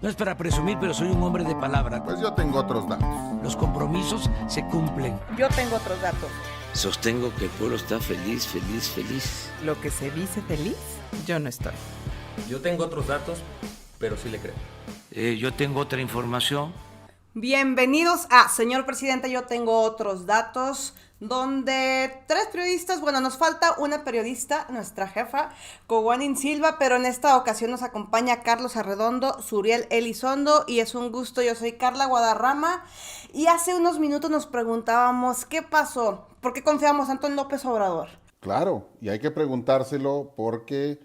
No es para presumir, pero soy un hombre de palabra. Pues yo tengo otros datos. Los compromisos se cumplen. Yo tengo otros datos. Sostengo que el pueblo está feliz, feliz, feliz. Lo que se dice feliz, yo no estoy. Yo tengo otros datos, pero sí le creo. Yo tengo otra información. Bienvenidos a Señor Presidente, yo tengo otros datos, donde 3 periodistas, bueno, nos falta una periodista, nuestra jefa, Cowanin Silva, pero en esta ocasión nos acompaña Carlos Arredondo, Suriel Elizondo, y es un gusto. Yo soy Carla Guadarrama, y hace unos minutos nos preguntábamos, ¿qué pasó? ¿Por qué confiamos tanto en López Obrador? Claro, y hay que preguntárselo porque,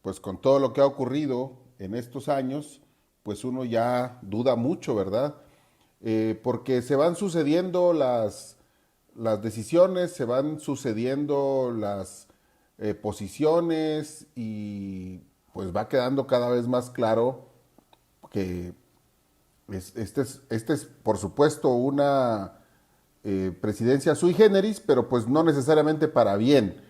pues con todo lo que ha ocurrido en estos años, pues uno ya duda mucho, ¿verdad? Porque se van sucediendo las decisiones, se van sucediendo las posiciones y pues va quedando cada vez más claro que este es por supuesto una presidencia sui generis, pero pues no necesariamente para bien,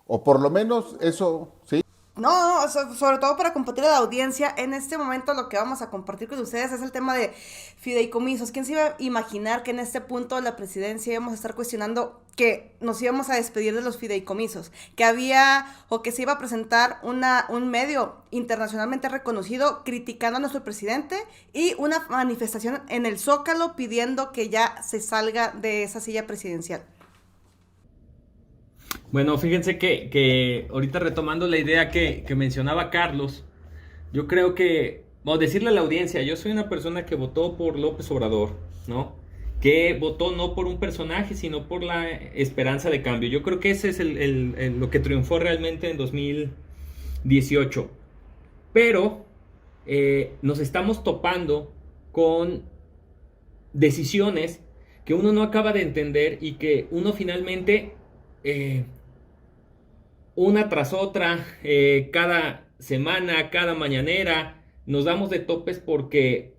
o por lo menos eso, ¿sí? No, sobre todo para compartir a la audiencia, en este momento lo que vamos a compartir con ustedes es el tema de fideicomisos. ¿Quién se iba a imaginar que en este punto de la presidencia íbamos a estar cuestionando que nos íbamos a despedir de los fideicomisos? Que había o que se iba a presentar un medio internacionalmente reconocido criticando a nuestro presidente y una manifestación en el Zócalo pidiendo que ya se salga de esa silla presidencial. Bueno, fíjense que ahorita retomando la idea que mencionaba Carlos, yo creo que, vamos a decirle a la audiencia, yo soy una persona que votó por López Obrador, ¿no? Que votó no por un personaje, sino por la esperanza de cambio. Yo creo que ese es lo que triunfó realmente en 2018. Pero nos estamos topando con decisiones que uno no acaba de entender y que uno finalmente... una tras otra, cada semana, cada mañanera, nos damos de topes porque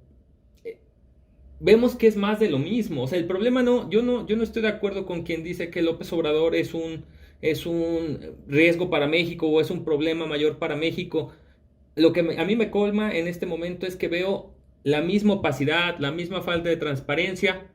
vemos que es más de lo mismo. O sea, el problema yo no estoy de acuerdo con quien dice que López Obrador es un riesgo para México o es un problema mayor para México. Lo que a mí me colma en este momento es que veo la misma opacidad, la misma falta de transparencia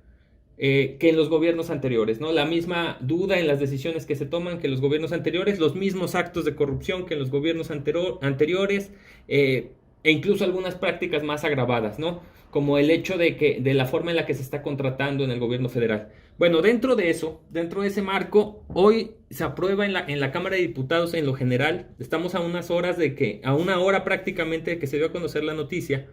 que en los gobiernos anteriores, ¿no? La misma duda en las decisiones que se toman que en los gobiernos anteriores, los mismos actos de corrupción que en los gobiernos anteriores, e incluso algunas prácticas más agravadas, ¿no? Como el hecho de la forma en la que se está contratando en el gobierno federal. Bueno, dentro de ese marco, hoy se aprueba en la Cámara de Diputados en lo general, estamos a una hora prácticamente de que se dio a conocer la noticia.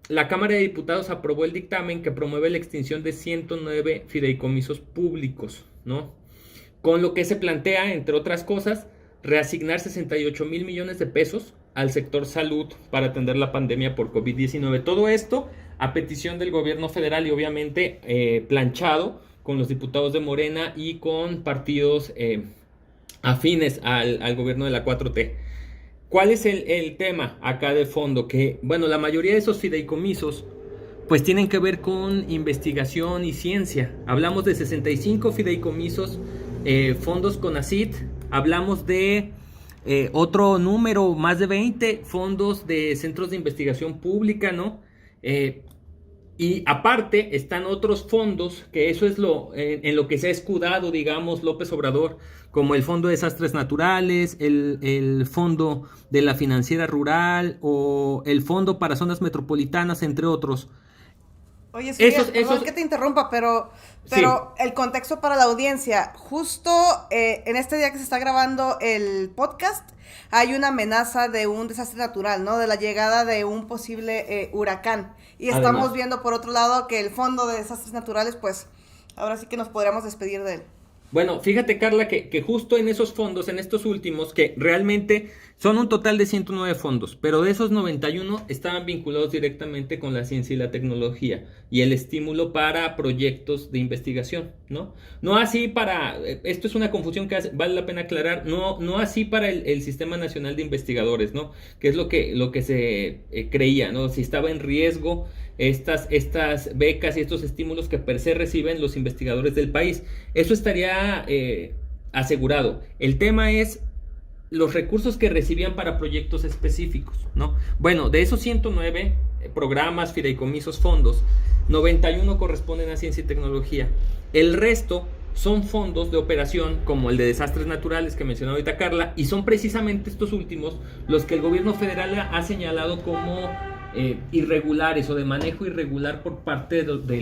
La Cámara de Diputados aprobó el dictamen que promueve la extinción de 109 fideicomisos públicos, ¿no? Con lo que se plantea, entre otras cosas, reasignar 68,000 millones de pesos al sector salud para atender la pandemia por COVID-19. Todo esto a petición del gobierno federal y obviamente planchado con los diputados de Morena y con partidos afines al gobierno de la 4T. ¿Cuál es el tema acá de fondo? Que, bueno, la mayoría de esos fideicomisos pues tienen que ver con investigación y ciencia. Hablamos de 65 fideicomisos, fondos CONACYT, hablamos de otro número, más de 20 fondos de centros de investigación pública, ¿no? Y aparte están otros fondos, que eso es en lo que se ha escudado, digamos, López Obrador, como el Fondo de Desastres Naturales, el Fondo de la Financiera Rural o el Fondo para Zonas Metropolitanas, entre otros. Oye, sí, perdón que te interrumpa, pero sí. El contexto para la audiencia, justo en este día que se está grabando el podcast, hay una amenaza de un desastre natural, ¿no? De la llegada de un posible huracán. Y estamos viendo por otro lado que el Fondo de Desastres Naturales, pues, ahora sí que nos podríamos despedir de él. Bueno, fíjate, Carla, que justo en esos fondos, en estos últimos, que realmente son un total de 109 fondos, pero de esos 91 estaban vinculados directamente con la ciencia y la tecnología y el estímulo para proyectos de investigación, ¿no? No así para, esto es una confusión que vale la pena aclarar, no así para el Sistema Nacional de Investigadores, ¿no? Que es lo que se creía, ¿no? Si estaba en riesgo estas becas y estos estímulos que per se reciben los investigadores del país. Eso estaría asegurado. El tema es los recursos que recibían para proyectos específicos, ¿no? Bueno, de esos 109, programas, fideicomisos, fondos, 91 corresponden a ciencia y tecnología. El resto son fondos de operación como el de desastres naturales que mencionó ahorita Carla, y son precisamente estos últimos los que el gobierno federal ha señalado como irregulares o de manejo irregular por parte de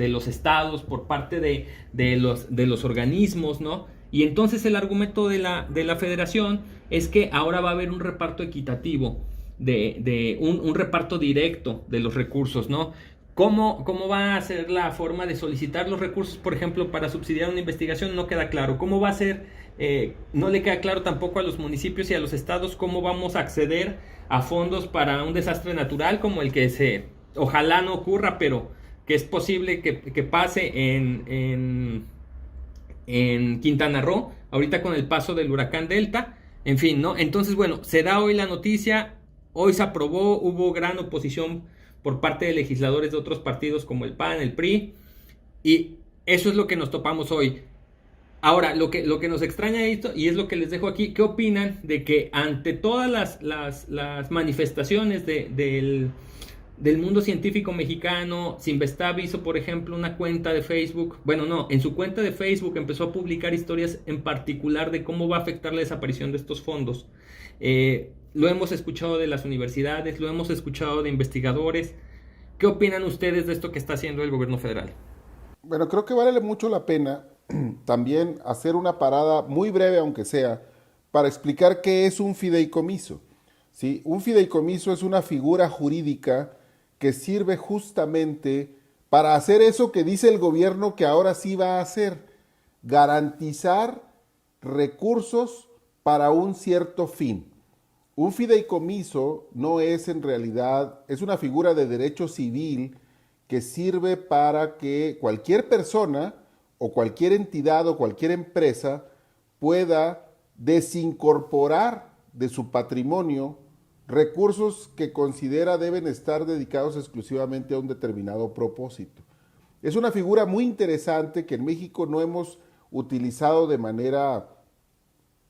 los estados, por parte de los organismos, ¿no? Y entonces el argumento de la federación es que ahora va a haber un reparto equitativo, un reparto directo de los recursos, ¿no? ¿Cómo va a ser la forma de solicitar los recursos, por ejemplo, para subsidiar una investigación? No queda claro. ¿Cómo va a ser? No le queda claro tampoco a los municipios y a los estados cómo vamos a acceder a fondos para un desastre natural como el que ojalá no ocurra, pero que es posible que pase en Quintana Roo, ahorita con el paso del huracán Delta. En fin, ¿no? Entonces, bueno, se da hoy la noticia, hoy se aprobó, hubo gran oposición por parte de legisladores de otros partidos como el PAN, el PRI, y eso es lo que nos topamos hoy. Ahora, lo que nos extraña esto, y es lo que les dejo aquí, ¿qué opinan de que ante todas las manifestaciones del mundo científico mexicano, Sinvestav hizo, por ejemplo, una cuenta de Facebook, en su cuenta de Facebook empezó a publicar historias en particular de cómo va a afectar la desaparición de estos fondos? Lo hemos escuchado de las universidades, lo hemos escuchado de investigadores. ¿Qué opinan ustedes de esto que está haciendo el gobierno federal? Bueno, creo que vale mucho la pena también hacer una parada muy breve, aunque sea, para explicar qué es un fideicomiso. ¿Sí? Un fideicomiso es una figura jurídica que sirve justamente para hacer eso que dice el gobierno que ahora sí va a hacer: garantizar recursos para un cierto fin. Un fideicomiso no es en realidad, es una figura de derecho civil que sirve para que cualquier persona o cualquier entidad o cualquier empresa pueda desincorporar de su patrimonio recursos que considera deben estar dedicados exclusivamente a un determinado propósito. Es una figura muy interesante que en México no hemos utilizado de manera,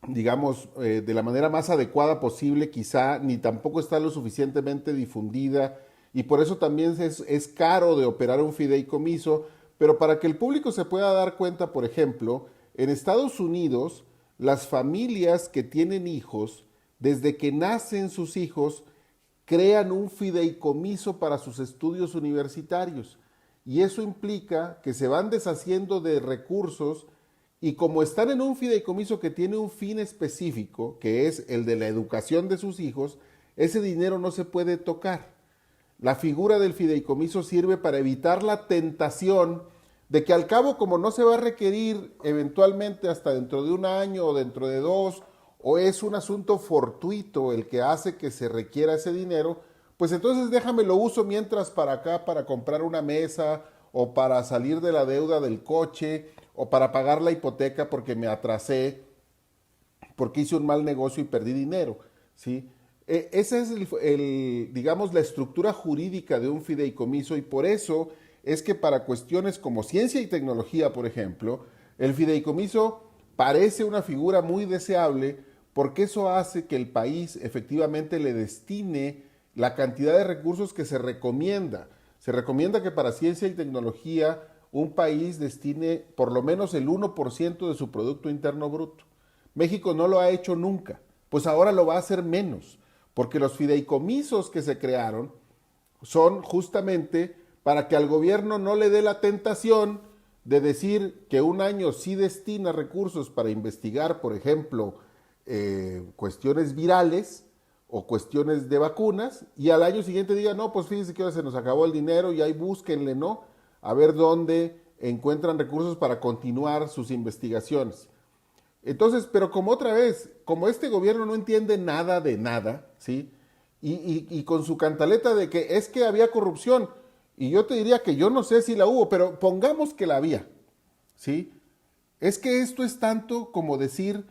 digamos, de la manera más adecuada posible, quizá, ni tampoco está lo suficientemente difundida, y por eso también es caro de operar un fideicomiso. Pero para que el público se pueda dar cuenta, por ejemplo, en Estados Unidos, las familias que tienen hijos, desde que nacen sus hijos, crean un fideicomiso para sus estudios universitarios. Y eso implica que se van deshaciendo de recursos, y como están en un fideicomiso que tiene un fin específico, que es el de la educación de sus hijos, ese dinero no se puede tocar. La figura del fideicomiso sirve para evitar la tentación de que al cabo, como no se va a requerir eventualmente hasta dentro de un año o dentro de 2, o es un asunto fortuito el que hace que se requiera ese dinero, pues entonces déjame lo uso mientras para acá, para comprar una mesa, o para salir de la deuda del coche, o para pagar la hipoteca porque me atrasé, porque hice un mal negocio y perdí dinero, ¿sí? Esa es digamos, la estructura jurídica de un fideicomiso, y por eso es que para cuestiones como ciencia y tecnología, por ejemplo, el fideicomiso parece una figura muy deseable, porque eso hace que el país efectivamente le destine la cantidad de recursos que se recomienda. Se recomienda que para ciencia y tecnología un país destine por lo menos el 1% de su Producto Interno Bruto. México no lo ha hecho nunca, pues ahora lo va a hacer menos, porque los fideicomisos que se crearon son justamente para que al gobierno no le dé la tentación de decir que un año sí destina recursos para investigar, por ejemplo, cuestiones virales o cuestiones de vacunas, y al año siguiente diga, no, pues fíjense que ahora se nos acabó el dinero y ahí búsquenle, ¿no? A ver dónde encuentran recursos para continuar sus investigaciones. Entonces, pero como otra vez, como este gobierno no entiende nada de nada, ¿sí? Y con su cantaleta de que es que había corrupción, y yo te diría que yo no sé si la hubo, pero pongamos que la había, ¿sí? Es que esto es tanto como decir,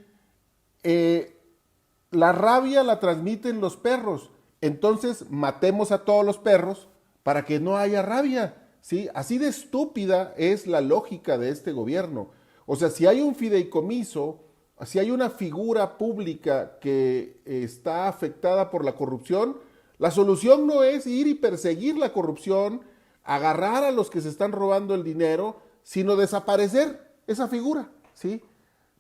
la rabia la transmiten los perros, entonces matemos a todos los perros para que no haya rabia, ¿sí? Así de estúpida es la lógica de este gobierno. O sea, si hay un fideicomiso, si hay una figura pública que está afectada por la La solución no es ir y perseguir la corrupción, agarrar a los que se están robando el dinero, sino desaparecer esa figura, ¿sí?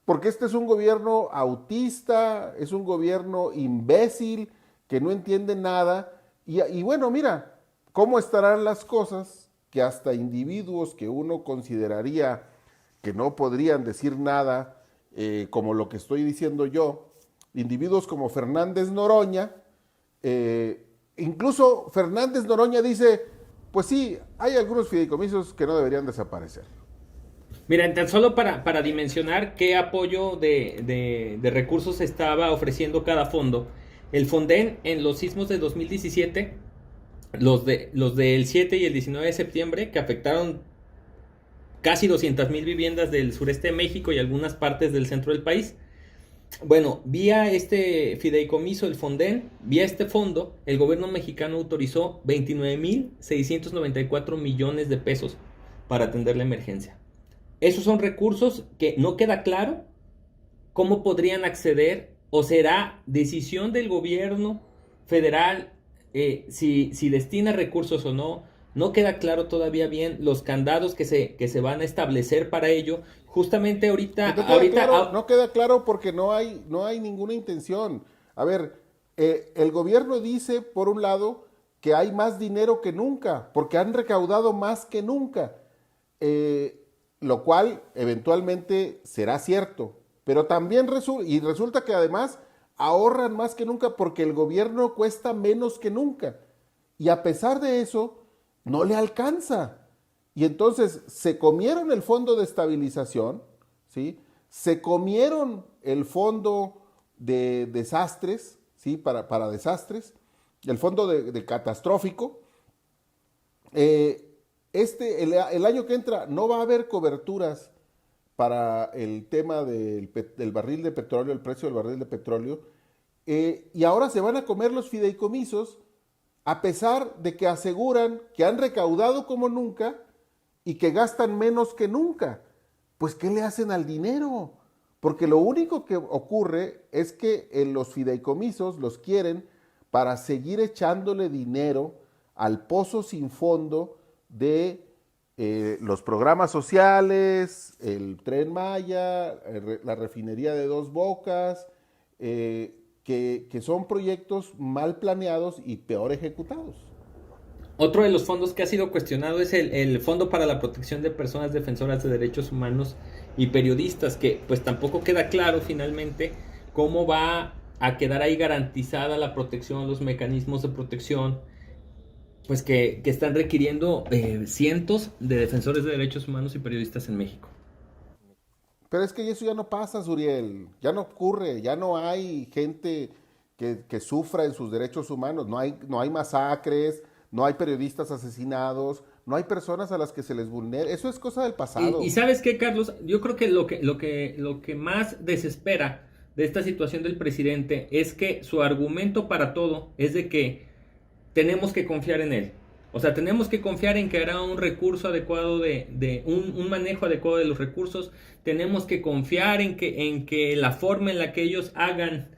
Porque este es un gobierno autista, es un gobierno imbécil, que no entiende nada. Y bueno, mira, ¿cómo estarán las cosas que hasta individuos que uno consideraría que no podrían decir nada, como lo que estoy diciendo yo, individuos como Fernández Noroña, incluso Fernández Noroña dice, pues sí, hay algunos fideicomisos que no deberían desaparecer. Mira, tan solo para dimensionar qué apoyo de recursos estaba ofreciendo cada fondo, el Fonden en los sismos de 2017, los del 7 y el 19 de septiembre, que afectaron casi 200,000 viviendas del sureste de México y algunas partes del centro del país. Bueno, vía este fideicomiso, el Fonden, vía este fondo, el gobierno mexicano autorizó 29,694 millones de pesos para atender la emergencia. Esos son recursos que no queda claro cómo podrían acceder, o será decisión del gobierno federal si destina recursos o no. No queda claro todavía bien los candados que se van a establecer para ello. Justamente ahorita... No queda claro porque no hay ninguna intención. A ver, el gobierno dice, por un lado, que hay más dinero que nunca, porque han recaudado más que nunca, lo cual eventualmente será cierto. Pero también resulta que además ahorran más que nunca porque el gobierno cuesta menos que nunca. Y a pesar de eso, no le alcanza. Y entonces se comieron el fondo de estabilización, ¿sí? Se comieron el fondo de desastres, ¿sí? Para desastres, el fondo de catastrófico. El año que entra no va a haber coberturas para el tema del barril de petróleo, el precio del barril de petróleo, y ahora se van a comer los fideicomisos, a pesar de que aseguran que han recaudado como nunca y que gastan menos que nunca. Pues, ¿qué le hacen al dinero? Porque lo único que ocurre es que los fideicomisos los quieren para seguir echándole dinero al pozo sin fondo de los programas sociales, el Tren Maya, la refinería de Dos Bocas, que son proyectos mal planeados y peor ejecutados. Otro de los fondos que ha sido cuestionado es el Fondo para la Protección de Personas Defensoras de Derechos Humanos y Periodistas, que pues tampoco queda claro finalmente cómo va a quedar ahí garantizada la protección, los mecanismos de protección, pues que están requiriendo cientos de defensores de derechos humanos y periodistas en México. Pero es que eso ya no pasa, Suriel, ya no ocurre, ya no hay gente que sufra en sus derechos humanos, no hay masacres, no hay periodistas asesinados, no hay personas a las que se les vulnera, eso es cosa del pasado. Y ¿sabes qué, Carlos? Yo creo que lo que más desespera de esta situación del presidente es que su argumento para todo es de que tenemos que confiar en él. O sea, tenemos que confiar en que hará un recurso adecuado un manejo adecuado de los recursos. Tenemos que confiar en que la forma en la que ellos hagan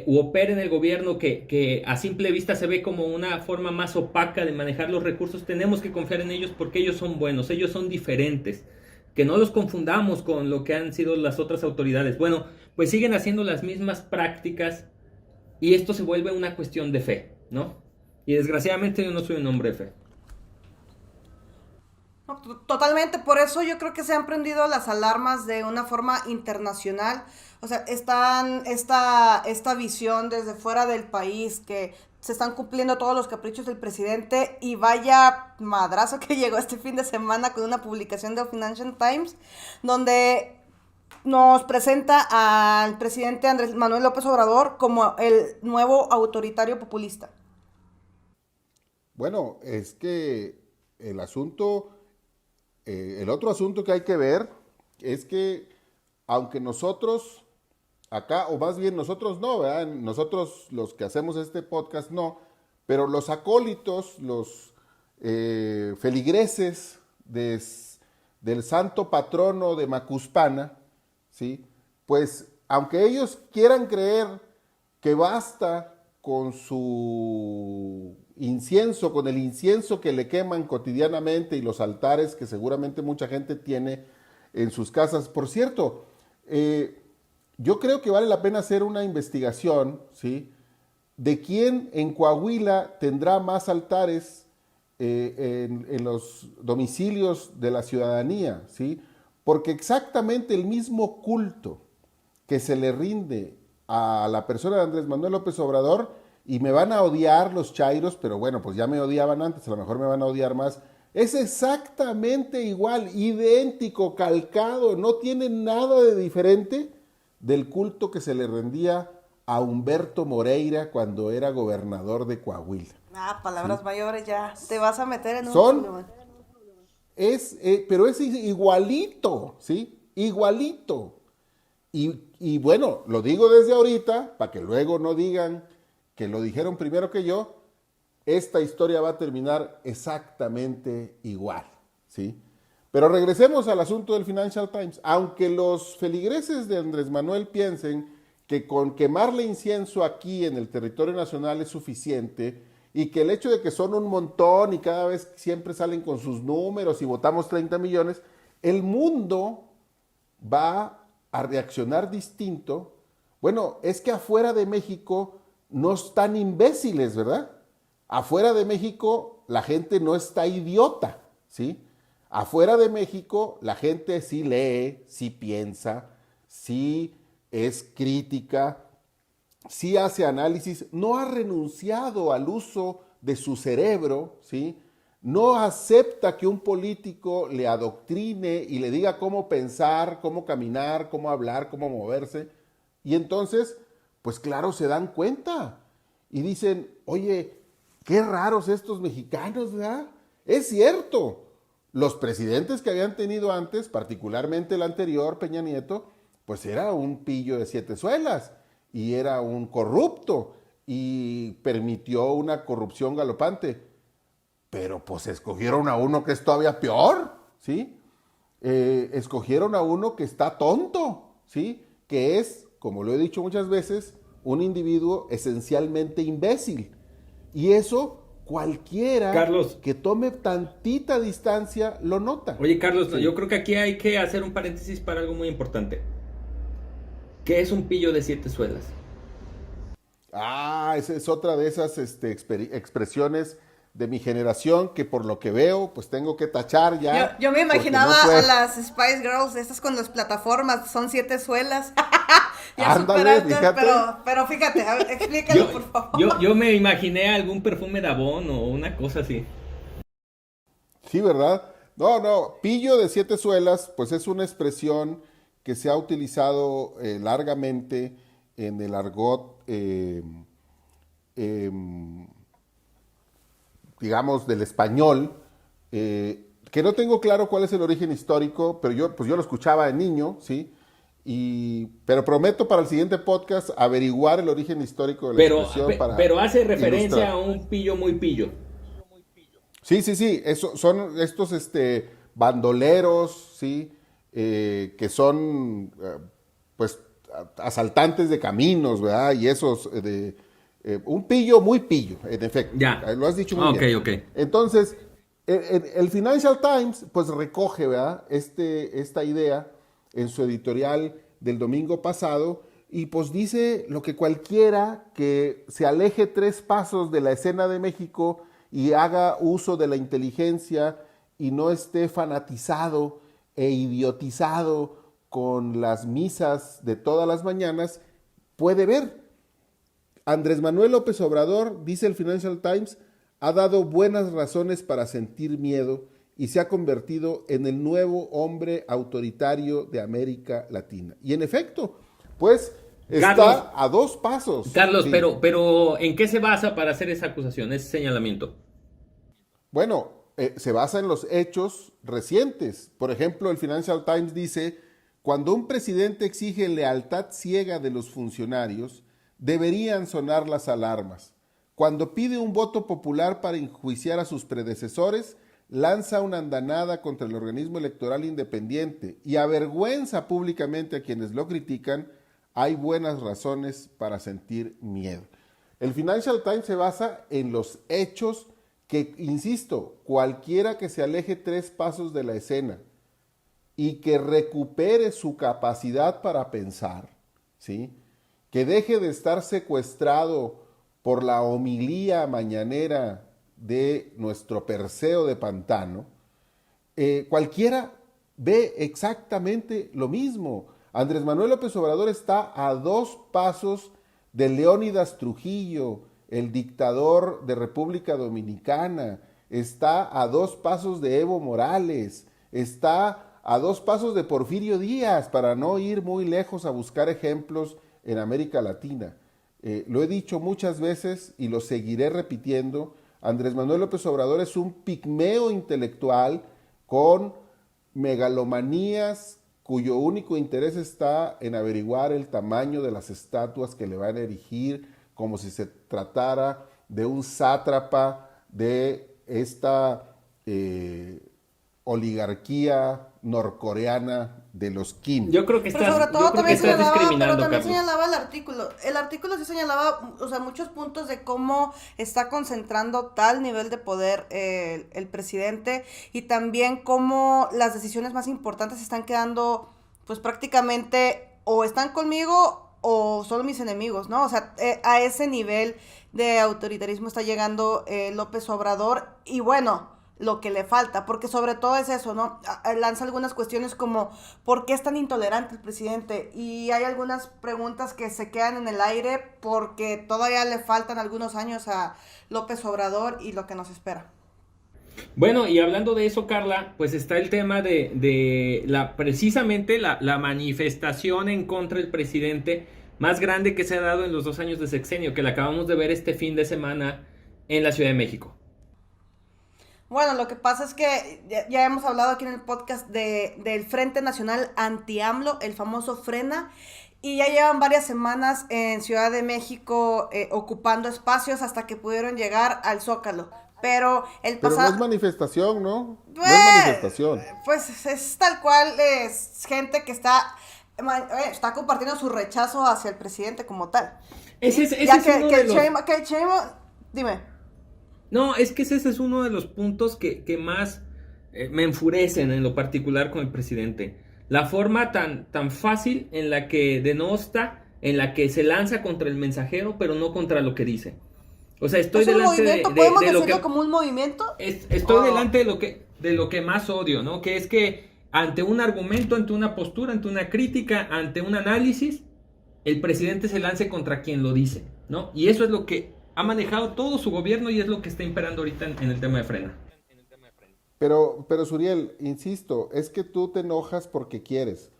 u operen el gobierno, que a simple vista se ve como una forma más opaca de manejar los recursos, tenemos que confiar en ellos porque ellos son buenos, ellos son diferentes. Que no los confundamos con lo que han sido las otras autoridades. Bueno, pues siguen haciendo las mismas prácticas y esto se vuelve una cuestión de fe, ¿no? Y desgraciadamente yo no soy un hombre de fe. No, totalmente, por eso yo creo que se han prendido las alarmas de una forma internacional. O sea, esta visión desde fuera del país, que se están cumpliendo todos los caprichos del presidente, y vaya madrazo que llegó este fin de semana con una publicación de Financial Times, donde nos presenta al presidente Andrés Manuel López Obrador como el nuevo autoritario populista. Bueno, es que el otro asunto que hay que ver es que aunque nosotros acá, o más bien nosotros no, ¿verdad? Nosotros los que hacemos este podcast no, pero los acólitos, los feligreses del santo patrono de Macuspana, ¿sí? Pues aunque ellos quieran creer que basta con su incienso, con el incienso que le queman cotidianamente y los altares que seguramente mucha gente tiene en sus casas. Por cierto, yo creo que vale la pena hacer una investigación, ¿sí?, de quién en Coahuila tendrá más altares en los domicilios de la ciudadanía, ¿sí? Porque exactamente el mismo culto que se le rinde a la persona de Andrés Manuel López Obrador, y me van a odiar los chairos, pero bueno, pues ya me odiaban antes, a lo mejor me van a odiar más, es exactamente igual, idéntico, calcado, no tiene nada de diferente del culto que se le rendía a Humberto Moreira cuando era gobernador de Coahuila. Palabras mayores, ya te vas a meter en un Son, problema. pero es igualito, ¿sí? Igualito. Y bueno, lo digo desde ahorita, para que luego no digan que lo dijeron primero que yo, esta historia va a terminar exactamente igual, ¿sí? Pero regresemos al asunto del Financial Times. Aunque los feligreses de Andrés Manuel piensen que con quemarle incienso aquí en el territorio nacional es suficiente y que el hecho de que son un montón y cada vez siempre salen con sus números y votamos 30 millones, el mundo va a reaccionar distinto. Bueno, es que afuera de México no están imbéciles, ¿verdad? Afuera de México la gente no está idiota, ¿sí? Afuera de México la gente sí lee, sí piensa, sí es crítica, sí hace análisis, no ha renunciado al uso de su cerebro, ¿sí? No acepta que un político le adoctrine y le diga cómo pensar, cómo caminar, cómo hablar, cómo moverse. Y entonces, pues claro, se dan cuenta y dicen, oye, qué raros estos mexicanos, ¿verdad? Es cierto, los presidentes que habían tenido antes, particularmente el anterior, Peña Nieto, pues era un pillo de 7 suelas y era un corrupto y permitió una corrupción galopante. Pero pues escogieron a uno que es todavía peor, ¿sí? Escogieron a uno que está tonto, ¿sí? Que es, como lo he dicho muchas veces, un individuo esencialmente imbécil. Y eso cualquiera, Carlos, que tome tantita distancia lo nota. oye, Carlos, Sí. yo creo que aquí hay que hacer un paréntesis para algo muy importante. ¿Qué es un pillo de 7 suelas? Esa es otra de esas expresiones de mi generación que por lo que veo, pues tengo que tachar ya. Yo me porque imaginaba no fue. a las Spice Girls, estas con las plataformas, son 7 suelas. Ya Ándale, superaste, fíjate. pero fíjate, a ver, explícalo, por favor. Yo me imaginé algún perfume de Avon o una cosa así. Sí, ¿verdad? No, pillo de 7 suelas, pues es una expresión que se ha utilizado largamente en el argot, digamos, del español, que no tengo claro cuál es el origen histórico, pero yo lo escuchaba de niño, ¿sí? Pero prometo para el siguiente podcast averiguar el origen histórico de la expresión para pero hace referencia ilustrar. a un pillo muy pillo. Sí, son estos bandoleros, ¿sí? Que son, pues, asaltantes de caminos, ¿verdad? Y esos, un pillo muy pillo, en efecto. Ya. Lo has dicho muy bien. Ok. Entonces, el Financial Times, pues, recoge, ¿verdad? Esta idea en su editorial del domingo pasado y, pues, dice lo que cualquiera que se aleje 3 pasos de la escena de México y haga uso de la inteligencia y no esté fanatizado e idiotizado con las misas de todas las mañanas, puede ver. Andrés Manuel López Obrador, dice el Financial Times, ha dado buenas razones para sentir miedo y se ha convertido en el nuevo hombre autoritario de América Latina. Y en efecto, pues está Carlos, a 2 pasos. Carlos, Sí. pero ¿en qué se basa para hacer esa acusación, ese señalamiento? Bueno, se basa en los hechos recientes. Por ejemplo, el Financial Times dice, cuando un presidente exige lealtad ciega de los funcionarios, deberían sonar las alarmas. Cuando pide un voto popular para enjuiciar a sus predecesores, lanza una andanada contra el organismo electoral independiente y avergüenza públicamente a quienes lo critican, hay buenas razones para sentir miedo. El Financial Times se basa en los hechos que, insisto, cualquiera que se aleje 3 pasos de la escena y que recupere su capacidad para pensar, ¿sí? Que deje de estar secuestrado por la homilía mañanera de nuestro Perseo de pantano, cualquiera ve exactamente lo mismo. Andrés Manuel López Obrador está a 2 pasos de Leónidas Trujillo, el dictador de República Dominicana, está a 2 pasos de Evo Morales, está a 2 pasos de Porfirio Díaz, para no ir muy lejos a buscar ejemplos en América Latina. Lo he dicho muchas veces y lo seguiré repitiendo, Andrés Manuel López Obrador es un pigmeo intelectual con megalomanías cuyo único interés está en averiguar el tamaño de las estatuas que le van a erigir, como si se tratara de un sátrapa de esta oligarquía norcoreana de los Kim. Yo creo que Pero estás, sobre todo yo creo que también estás señalaba, pero discriminando, también Carlos. señalaba el artículo. El artículo sí señalaba, o sea, muchos puntos de cómo está concentrando tal nivel de poder el presidente, y también cómo las decisiones más importantes están quedando, pues prácticamente, o están conmigo o son mis enemigos, ¿no? O sea, a ese nivel de autoritarismo está llegando López Obrador, y bueno, lo que le falta, porque sobre todo es eso, ¿no? Lanza algunas cuestiones como ¿por qué es tan intolerante el presidente? Y hay algunas preguntas que se quedan en el aire porque todavía le faltan algunos años a López Obrador y lo que nos espera. Bueno, y hablando de eso, Carla, pues está el tema de precisamente la manifestación en contra del presidente más grande que se ha dado en los 2 años de sexenio, que la acabamos de ver este fin de semana en la Ciudad de México. Bueno, lo que pasa es que ya hemos hablado aquí en el podcast del Frente Nacional Anti-AMLO, el famoso Frena, y ya llevan varias semanas en Ciudad de México ocupando espacios hasta que pudieron llegar al Zócalo. Pero no es manifestación, ¿no? No Pues, es manifestación. Pues es tal cual, es gente que está compartiendo su rechazo hacia el presidente como tal. Ese es Ya uno de los... que Sheinbaum, dime. No, es que ese es uno de los puntos que más me enfurecen en lo particular con el presidente. La forma tan fácil en la que denosta, en la que se lanza contra el mensajero, pero no contra lo que dice. O sea, estoy ¿Es un delante movimiento? ¿Podemos de lo decirlo que... como un movimiento? Estoy delante de lo que más odio, ¿no? Que es que ante un argumento, ante una postura, ante una crítica, ante un análisis, el presidente se lance contra quien lo dice, ¿no? Y eso es lo que ha manejado todo su gobierno y es lo que está imperando ahorita en el tema de Frena. Pero Suriel, insisto, es que tú te enojas porque quieres.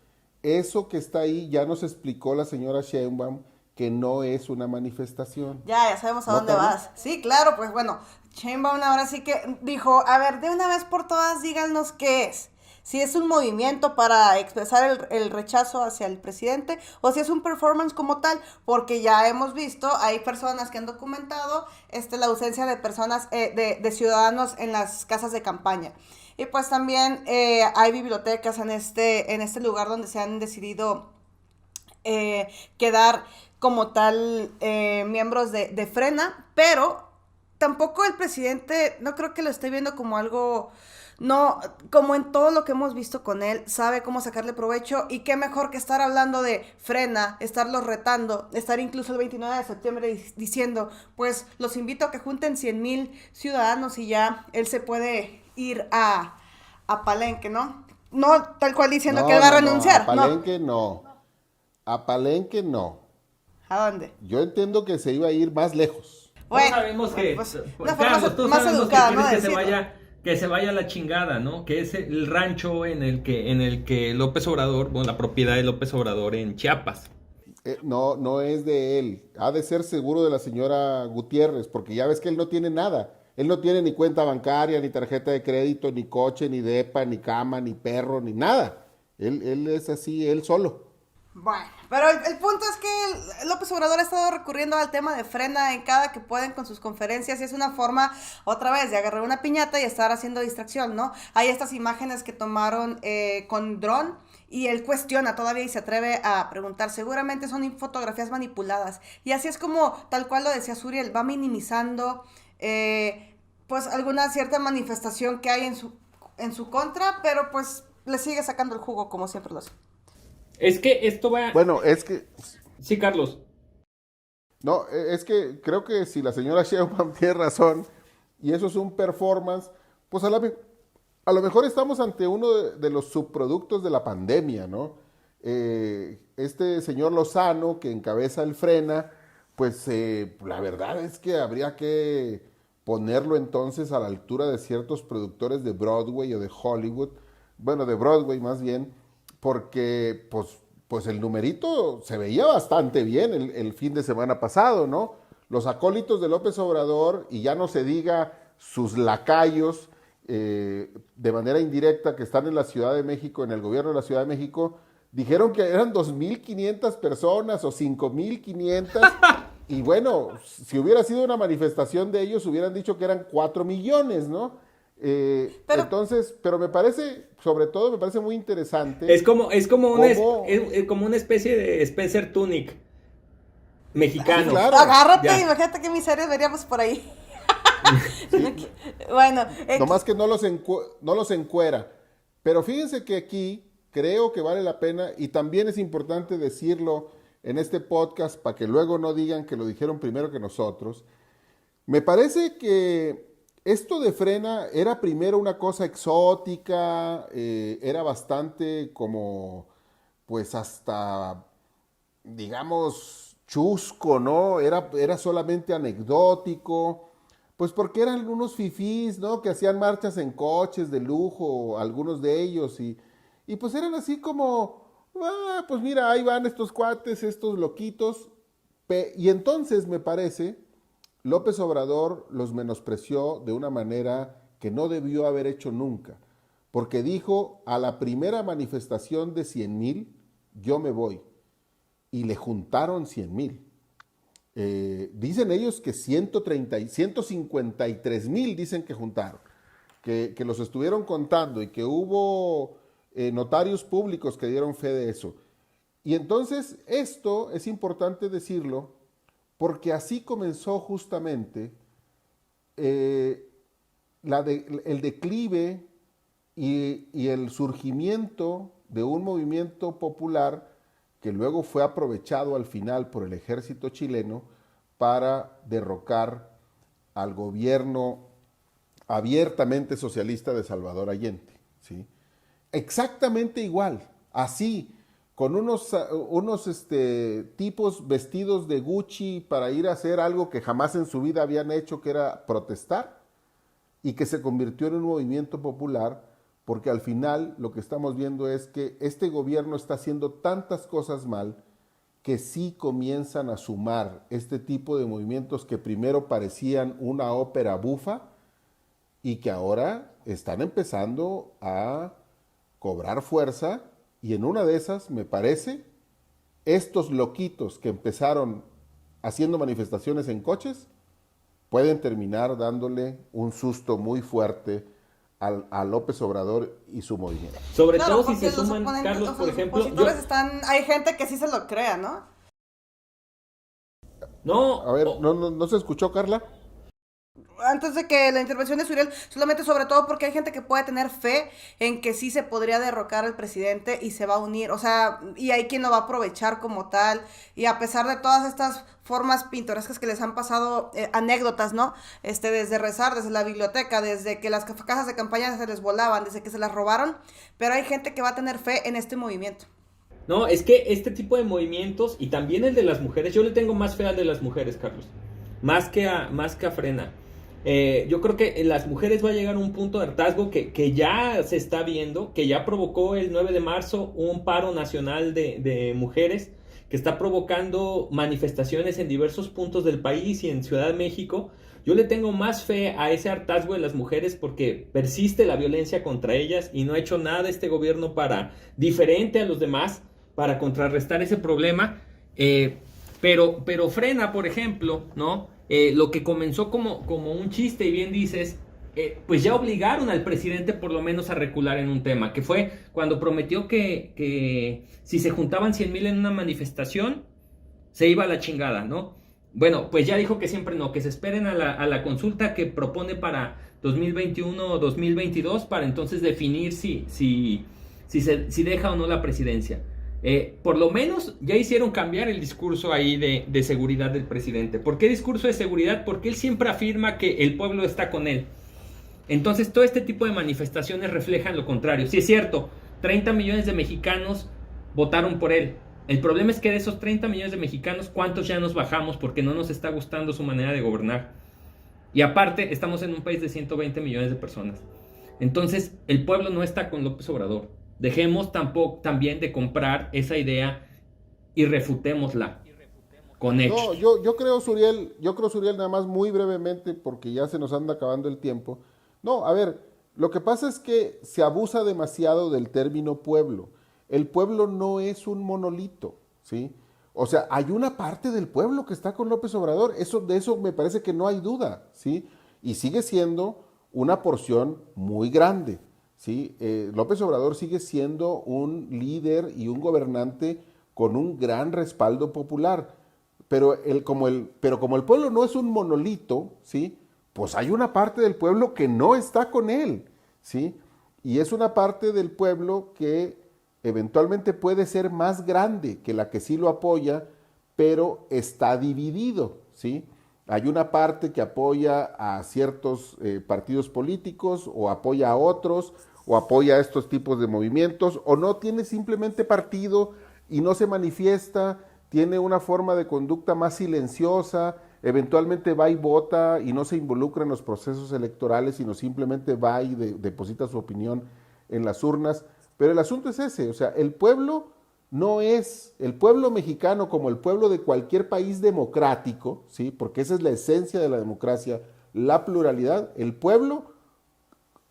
Eso que está ahí ya nos explicó la señora Sheinbaum que no es una manifestación. Ya sabemos a ¿No, dónde Carlos? vas. Sí, claro, pues bueno, Sheinbaum ahora sí que dijo, a ver, de una vez por todas díganos qué es. Si es un movimiento para expresar el rechazo hacia el presidente o si es un performance como tal, porque ya hemos visto, hay personas que han documentado la ausencia de personas, de ciudadanos en las casas de campaña. Y pues también hay bibliotecas en este lugar donde se han decidido quedar como tal miembros de Frena, pero tampoco el presidente, no creo que lo esté viendo como algo... No, como en todo lo que hemos visto con él, sabe cómo sacarle provecho, y qué mejor que estar hablando de Frena, estarlos retando, estar incluso el 29 de septiembre diciendo, pues los invito a que junten 100,000 ciudadanos y ya él se puede ir a Palenque, ¿no? No tal cual diciendo que él va a renunciar. A Palenque no. A Palenque no. ¿A dónde? Yo entiendo que se iba a ir más lejos. Todos sabemos que, pues, pues, una forma Carlos, todos más sabemos educada, que ¿no? quieres Decirlo. que se vaya a la chingada, ¿no? Que es el rancho en el que López Obrador, bueno, la propiedad de López Obrador en Chiapas. No es de él. Ha de ser seguro de la señora Gutiérrez, porque ya ves que él no tiene nada. Él no tiene ni cuenta bancaria, ni tarjeta de crédito, ni coche, ni depa, ni cama, ni perro, ni nada. Él es así, él solo. Bueno, pero el punto es que López Obrador ha estado recurriendo al tema de Frena en cada que pueden con sus conferencias, y es una forma, otra vez, de agarrar una piñata y estar haciendo distracción, ¿no? Hay estas imágenes que tomaron con dron Y él cuestiona todavía y se atreve a preguntar, seguramente son fotografías manipuladas. Y así es como, tal cual lo decía Suriel, va minimizando pues alguna cierta manifestación que hay en su contra, pero pues le sigue sacando el jugo como siempre lo hace. Es que esto va... Bueno, es que... Sí, Carlos. No, es que creo que si la señora Sheinbaum tiene razón y eso es un performance, pues a lo mejor estamos ante uno de los subproductos de la pandemia, ¿no? Este señor Lozano que encabeza el Frena, pues la verdad es que habría que ponerlo entonces a la altura de ciertos productores de Broadway o de Hollywood, bueno, de Broadway más bien, porque pues el numerito se veía bastante bien el fin de semana pasado, ¿no? Los acólitos de López Obrador, y ya no se diga sus lacayos, de manera indirecta, que están en la Ciudad de México, en el gobierno de la Ciudad de México, dijeron que eran 2.500 personas o 5.500, y bueno, si hubiera sido una manifestación de ellos, hubieran dicho que eran 4 millones, ¿no? Entonces, pero me parece, sobre todo, me parece muy interesante. Es como una especie de Spencer Tunick mexicano. Sí, claro. Agárrate, Ya. imagínate qué miserias veríamos por ahí. Bueno, Nomás que no los encuera. Pero fíjense que aquí creo que vale la pena, y también es importante decirlo en este podcast para que luego no digan que lo dijeron primero que nosotros. Me parece que esto de Frena era primero una cosa exótica, era bastante como, pues hasta, digamos, chusco, ¿no? Era solamente anecdótico, pues porque eran unos fifís, ¿no? Que hacían marchas en coches de lujo, algunos de ellos, y pues eran así como, pues mira, ahí van estos cuates, estos loquitos, y entonces me parece... López Obrador los menospreció de una manera que no debió haber hecho nunca, porque dijo, a la primera manifestación de 100,000, yo me voy, y le juntaron 100,000. Dicen ellos que 153,000 dicen que juntaron, que los estuvieron contando y que hubo notarios públicos que dieron fe de eso. Y entonces esto es importante decirlo, porque así comenzó justamente el declive y el surgimiento de un movimiento popular que luego fue aprovechado al final por el ejército chileno para derrocar al gobierno abiertamente socialista de Salvador Allende, ¿sí? Exactamente igual, así, con unos tipos vestidos de Gucci para ir a hacer algo que jamás en su vida habían hecho, que era protestar, y que se convirtió en un movimiento popular, porque al final lo que estamos viendo es que este gobierno está haciendo tantas cosas mal que sí comienzan a sumar este tipo de movimientos que primero parecían una ópera bufa y que ahora están empezando a cobrar fuerza. Y en una de esas, me parece, estos loquitos que empezaron haciendo manifestaciones en coches pueden terminar dándole un susto muy fuerte a López Obrador y su movimiento. Sobre claro, todo si se suman, Carlos, por ejemplo... Hay gente que sí se lo crea, ¿no? No, A ver, ¿no se escuchó, Carla? Antes de que la intervención de Suriel, solamente sobre todo porque hay gente que puede tener fe en que sí se podría derrocar al presidente y se va a unir, o sea, y hay quien lo va a aprovechar como tal, y a pesar de todas estas formas pintorescas que les han pasado, anécdotas, ¿no? Desde rezar, desde la biblioteca, desde que las casas de campaña se les volaban, desde que se las robaron, pero hay gente que va a tener fe en este movimiento. no, es que este tipo de movimientos, y también el de las mujeres, yo le tengo más fe al de las mujeres, Carlos, más que a Frena. Yo creo que en las mujeres va a llegar a un punto de hartazgo que ya se está viendo, que ya provocó el 9 de marzo un paro nacional de mujeres, que está provocando manifestaciones en diversos puntos del país y en Ciudad de México. Yo le tengo más fe a ese hartazgo de las mujeres porque persiste la violencia contra ellas y no ha hecho nada este gobierno diferente a los demás, para contrarrestar ese problema. Pero Frena, por ejemplo, ¿no? Lo que comenzó como un chiste, y bien dices, pues ya obligaron al presidente por lo menos a recular en un tema, que fue cuando prometió que si se juntaban 100,000 en una manifestación, se iba a la chingada, ¿no? Bueno, pues ya dijo que siempre no, que se esperen a la consulta que propone para 2021 o 2022 para entonces definir si deja o no la presidencia. Por lo menos ya hicieron cambiar el discurso ahí de seguridad del presidente. ¿Por qué discurso de seguridad? Porque él siempre afirma que el pueblo está con él. Entonces todo este tipo de manifestaciones reflejan lo contrario. Sí es cierto, 30 millones de mexicanos votaron por él. El problema es que de esos 30 millones de mexicanos, ¿cuántos ya nos bajamos porque no nos está gustando su manera de gobernar? Y aparte, estamos en un país de 120 millones de personas. Entonces, el pueblo no está con López Obrador. Dejemos también de comprar esa idea y refutémosla con hechos. No, yo creo, Suriel, nada más muy brevemente, porque ya se nos anda acabando el tiempo. No, a ver, lo que pasa es que se abusa demasiado del término pueblo. El pueblo no es un monolito, ¿sí? O sea, hay una parte del pueblo que está con López Obrador, de eso me parece que no hay duda, ¿sí? Y sigue siendo una porción muy grande, ¿sí? López Obrador sigue siendo un líder y un gobernante con un gran respaldo popular, pero como el pueblo no es un monolito, ¿sí? Pues hay una parte del pueblo que no está con él, ¿sí? Y es una parte del pueblo que eventualmente puede ser más grande que la que sí lo apoya, pero está dividido, ¿sí? Hay una parte que apoya a ciertos partidos políticos, o apoya a otros, o apoya a estos tipos de movimientos, o no tiene simplemente partido y no se manifiesta, tiene una forma de conducta más silenciosa, eventualmente va y vota y no se involucra en los procesos electorales, sino simplemente va y deposita su opinión en las urnas. Pero el asunto es ese, o sea, el pueblo no es el pueblo mexicano como el pueblo de cualquier país democrático, ¿sí? Porque esa es la esencia de la democracia, la pluralidad. El pueblo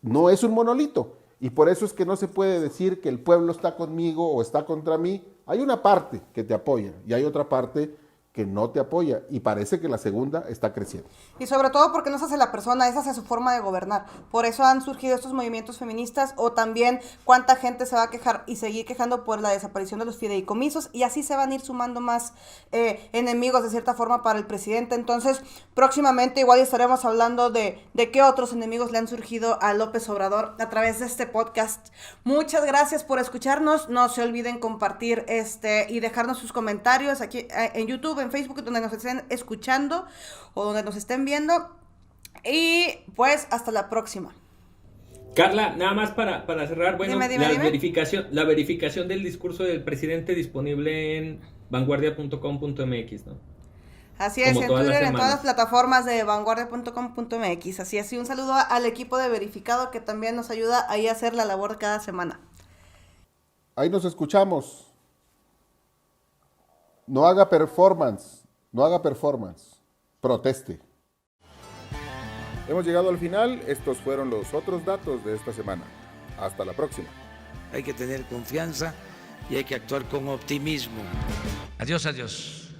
no es un monolito, y por eso es que no se puede decir que el pueblo está conmigo o está contra mí. Hay una parte que te apoya y hay otra parte que no te apoya, y parece que la segunda está creciendo. Y sobre todo porque no se hace la persona, esa es su forma de gobernar. Por eso han surgido estos movimientos feministas, o también cuánta gente se va a quejar y seguir quejando por la desaparición de los fideicomisos, y así se van a ir sumando más enemigos de cierta forma para el presidente. Entonces, próximamente igual estaremos hablando de qué otros enemigos le han surgido a López Obrador a través de este podcast. Muchas gracias por escucharnos. No se olviden compartir y dejarnos sus comentarios aquí en YouTube, en Facebook, donde nos estén escuchando o donde nos estén viendo. Y pues hasta la próxima. Carla, nada más para cerrar, bueno, Dime. La verificación del discurso del presidente disponible en vanguardia.com.mx, ¿no? Así es, Como en todas las Twitter, en todas las semanas. plataformas de vanguardia.com.mx. Así es, y un saludo al equipo de Verificado, que también nos ayuda ahí a hacer la labor cada semana. Ahí nos escuchamos. No haga performance, proteste. Hemos llegado al final, estos fueron los otros datos de esta semana. Hasta la próxima. Hay que tener confianza y hay que actuar con optimismo. Adiós, adiós.